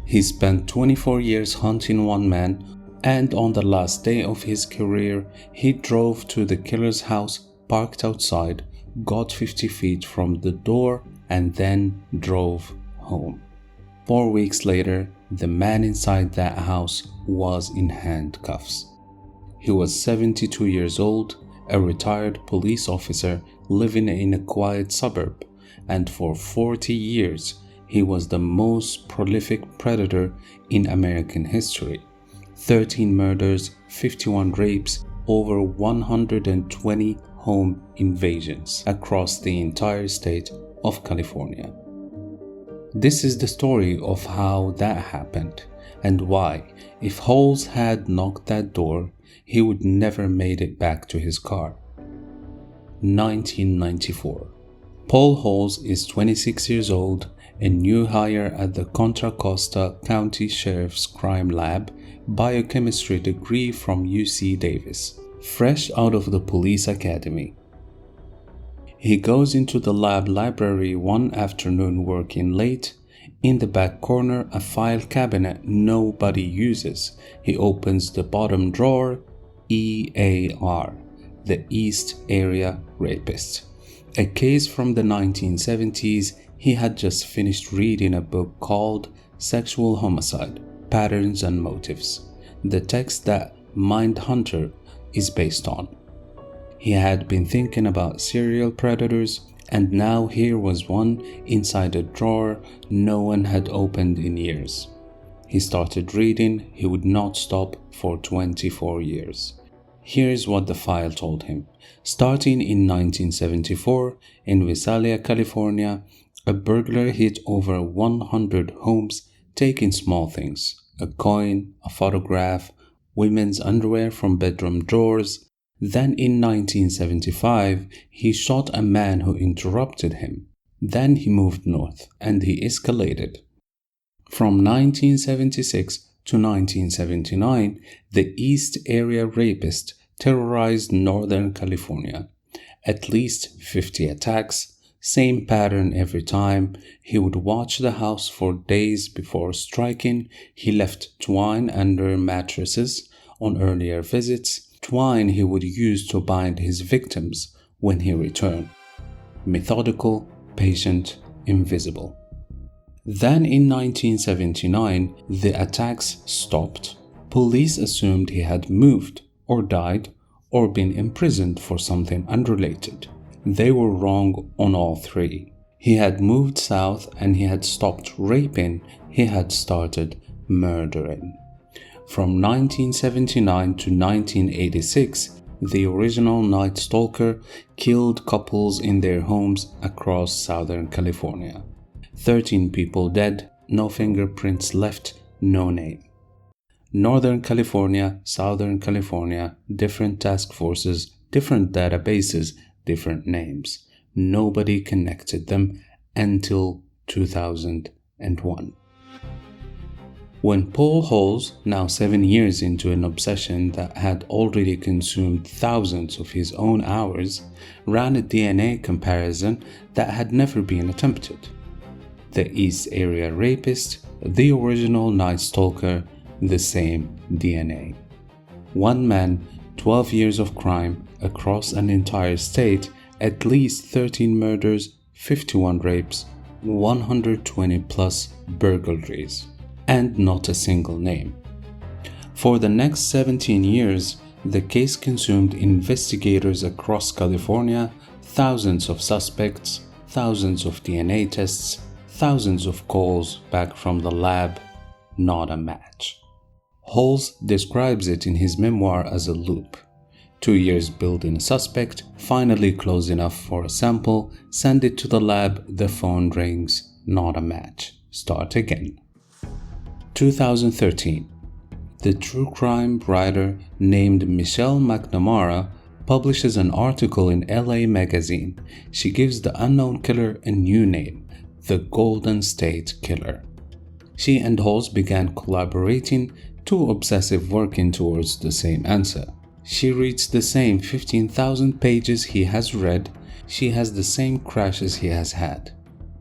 He spent 24 years hunting one man, and on the last day of his career, he drove to the killer's house, parked outside, got 50 feet from the door, and then drove home. 4 weeks later, the man inside that house was in handcuffs. He was 72 years old, a retired police officer living in a quiet suburb, and for 40 years, he was the most prolific predator in American history. 13 murders, 51 rapes, over 120 home invasions across the entire state of California. This is the story of how that happened and why, if Holes had knocked that door, he would never made it back to his car. 1994. Paul Holes is 26 years old, a new hire at the Contra Costa County Sheriff's Crime Lab, biochemistry degree from UC Davis, fresh out of the police academy. He goes into the lab library one afternoon working late. In the back corner, a file cabinet nobody uses. He opens the bottom drawer, EAR, the East Area Rapist, a case from the 1970s. He had just finished reading a book called Sexual Homicide, Patterns and Motives, the text that Mindhunter is based on. He had been thinking about serial predators, and now here was one inside a drawer no one had opened in years. He started reading. He would not stop for 24 years. Here's what the file told him. Starting in 1974, in Visalia, California, a burglar hit over 100 homes, taking small things: a coin, a photograph, women's underwear from bedroom drawers. Then in 1975, he shot a man who interrupted him. Then he moved north and he escalated. From 1976 to 1979, the East Area Rapist terrorized Northern California. At least 50 attacks, same pattern every time. He would watch the house for days before striking. He left twine under mattresses on earlier visits. Twine he would use to bind his victims when he returned. Methodical, patient, invisible. Then in 1979, the attacks stopped. Police assumed he had moved, or died, or been imprisoned for something unrelated. They were wrong on all three. He had moved south and he had stopped raping. He had started murdering. From 1979 to 1986, the original Night Stalker killed couples in their homes across Southern California. 13 people dead, no fingerprints left, no name. Northern California, Southern California, different task forces, different databases, different names. Nobody connected them until 2001. When Paul Holes, now 7 years into an obsession that had already consumed thousands of his own hours, ran a DNA comparison that had never been attempted. The East Area Rapist, the original Night Stalker, the same DNA. One man, 12 years of crime across an entire state, at least 13 murders, 51 rapes, 120 plus burglaries. And not a single name. For the next 17 years, the case consumed investigators across California, thousands of suspects, thousands of DNA tests, thousands of calls back from the lab, not a match. Holes describes it in his memoir as a loop. 2 years building a suspect, finally close enough for a sample, send it to the lab, the phone rings, not a match, start again. 2013. The true crime writer named Michelle McNamara publishes an article in LA Magazine. She gives the unknown killer a new name, the Golden State Killer. She and Holes began collaborating, two obsessive working towards the same answer. She reads the same 15,000 pages he has read. She has the same crashes he has had.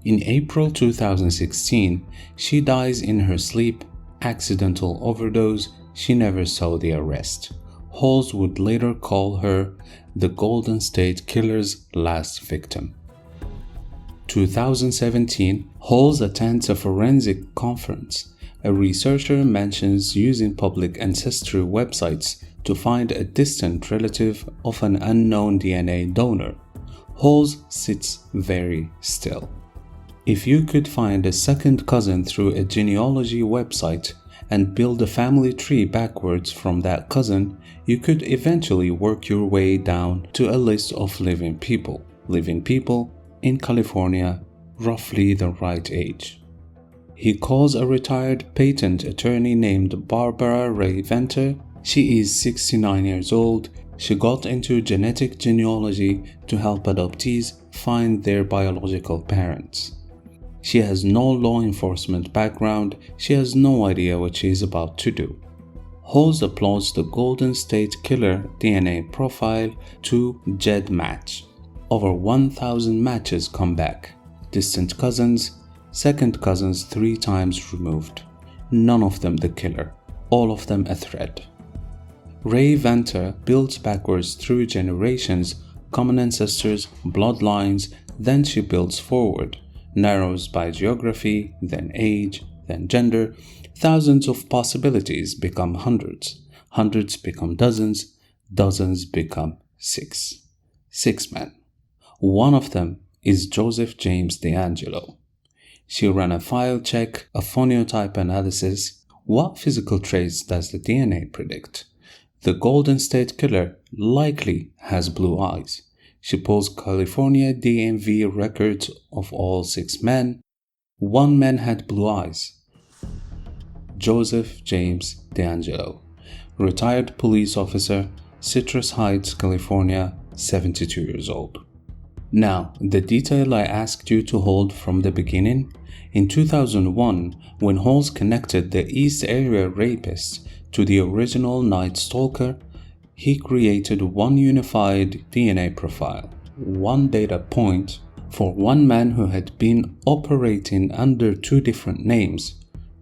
In April 2016, she dies in her sleep, accidental overdose. She never saw the arrest. Halls would later call her the Golden State Killer's last victim. 2017, Halls attends a forensic conference. A researcher mentions using public ancestry websites to find a distant relative of an unknown DNA donor. Halls sits very still. If you could find a second cousin through a genealogy website and build a family tree backwards from that cousin, you could eventually work your way down to a list of living people. Living people in California, roughly the right age. He calls a retired patent attorney named Barbara Ray Venter. She is 69 years old. She got into genetic genealogy to help adoptees find their biological parents. She has no law enforcement background. She has no idea what she is about to do. Halls uploads the Golden State Killer DNA profile to GEDmatch. Over 1,000 matches come back. Distant cousins, second cousins 3 times removed. None of them the killer. All of them a threat. Ray Venter builds backwards through generations, common ancestors, bloodlines, then she builds forward, narrows by geography, then age, then gender. Thousands of possibilities become hundreds. Hundreds become dozens. Dozens become 6. 6 men. One of them is Joseph James DeAngelo. She ran a file check, a phenotype analysis. What physical traits does the DNA predict? The Golden State Killer likely has blue eyes. She pulls California DMV records of all 6 men. 1 man had blue eyes. Joseph James DeAngelo, retired police officer, Citrus Heights, California, 72 years old. Now, the detail I asked you to hold from the beginning. In 2001, when Halls connected the East Area rapist to the original Night Stalker, he created one unified DNA profile, one data point for 1 man who had been operating under 2 different names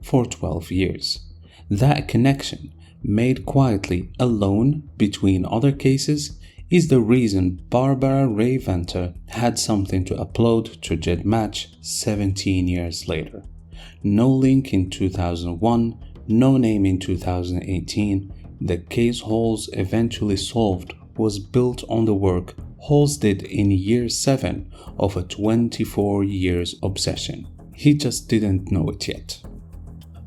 for 12 years. That connection, made quietly alone between other cases, is the reason Barbara Ray Venter had something to upload to GEDmatch 17 years later. No link in 2001, no name in 2018. The case Halls eventually solved was built on the work Halls did in year 7 of a 24 years obsession. He just didn't know it yet.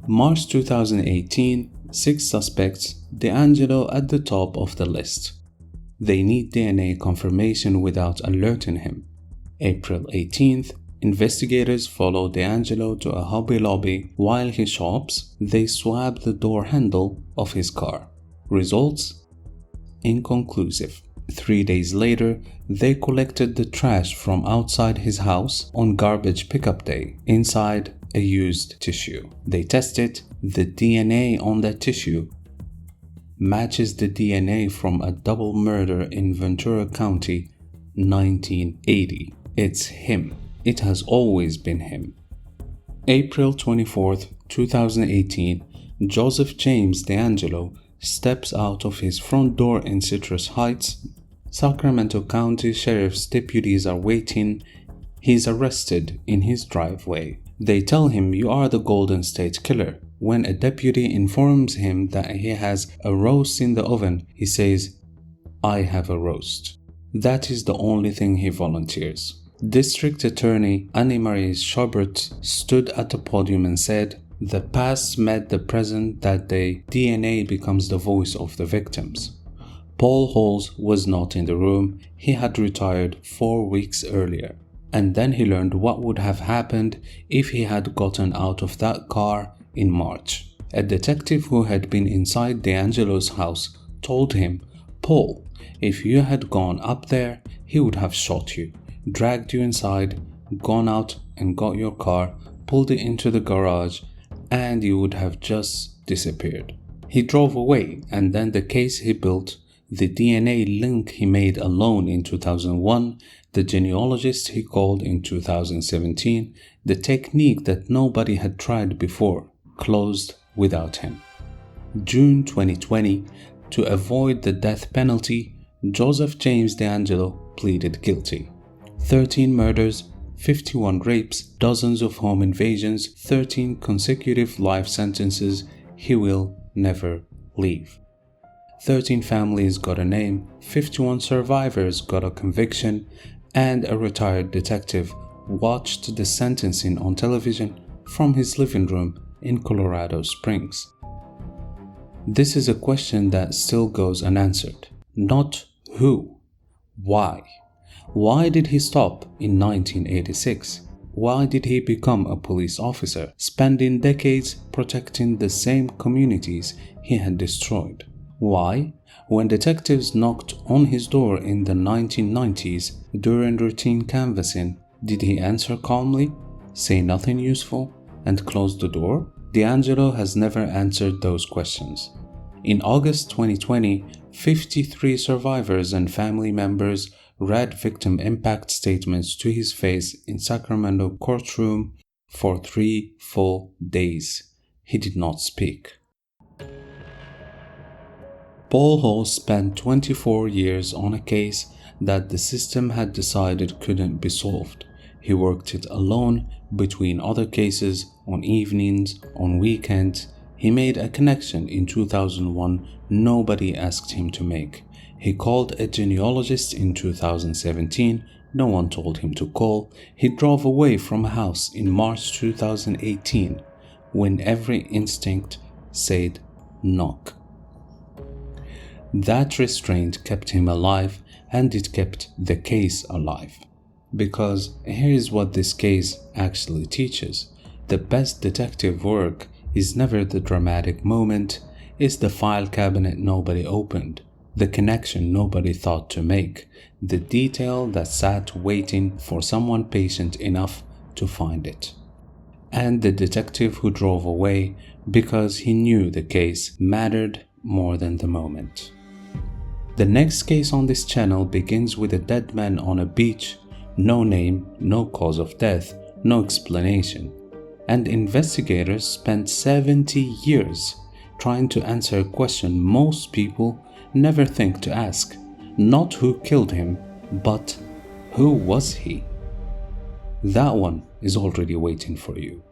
March 2018, 6 suspects, DeAngelo at the top of the list. They need DNA confirmation without alerting him. April 18th, investigators follow DeAngelo to a Hobby Lobby. While he shops, they swab the door handle of his car. Results? Inconclusive. 3 days later, they collected the trash from outside his house on garbage pickup day inside a used tissue. They tested the DNA on that tissue matches the DNA from a double murder in Ventura County, 1980. It's him. It has always been him. April 24th, 2018, Joseph James DeAngelo steps out of his front door in Citrus Heights. Sacramento County Sheriff's deputies are waiting. He's arrested in his driveway. They tell him, "You are the Golden State Killer." When a deputy informs him that he has a roast in the oven, he says, "I have a roast." That is the only thing he volunteers. District Attorney Annie-Marie Schobert stood at the podium and said, "The past met the present that day. DNA becomes the voice of the victims." Paul Halls was not in the room. He had retired 4 weeks earlier. And then he learned what would have happened if he had gotten out of that car in March. A detective who had been inside DeAngelo's house told him, "Paul, if you had gone up there, he would have shot you, dragged you inside, gone out and got your car, pulled it into the garage, and you would have just disappeared." He drove away, and then the case he built, the DNA link he made alone in 2001, The genealogist he called in 2017, the technique that nobody had tried before, closed without him. June 2020, to avoid the death penalty, Joseph James DeAngelo pleaded guilty. 13 murders, 51 rapes, dozens of home invasions, 13 consecutive life sentences. He will never leave. 13 families got a name, 51 survivors got a conviction, and a retired detective watched the sentencing on television from his living room in Colorado Springs. This is a question that still goes unanswered. Not who, why. Why did he stop in 1986? Why did he become a police officer, spending decades protecting the same communities he had destroyed? Why, when detectives knocked on his door in the 1990s during routine canvassing, did he answer calmly, say nothing useful, and close the door? DeAngelo has never answered those questions. In August 2020, 53 survivors and family members read victim impact statements to his face in Sacramento courtroom for 3 full days. He did not speak. Paul Hall spent 24 years on a case that the system had decided couldn't be solved. He worked it alone between other cases, on evenings, on weekends. He made a connection in 2001 nobody asked him to make. He called a genealogist in 2017. No one told him to call. He drove away from a house in March 2018 when every instinct said knock. That restraint kept him alive, and it kept the case alive. Because here's what this case actually teaches. The best detective work is never the dramatic moment, it's the file cabinet nobody opened, the connection nobody thought to make, the detail that sat waiting for someone patient enough to find it. And the detective who drove away because he knew the case mattered more than the moment. The next case on this channel begins with a dead man on a beach, no name, no cause of death, no explanation. And investigators spent 70 years trying to answer a question most people never think to ask. Not who killed him, but who was he? That one is already waiting for you.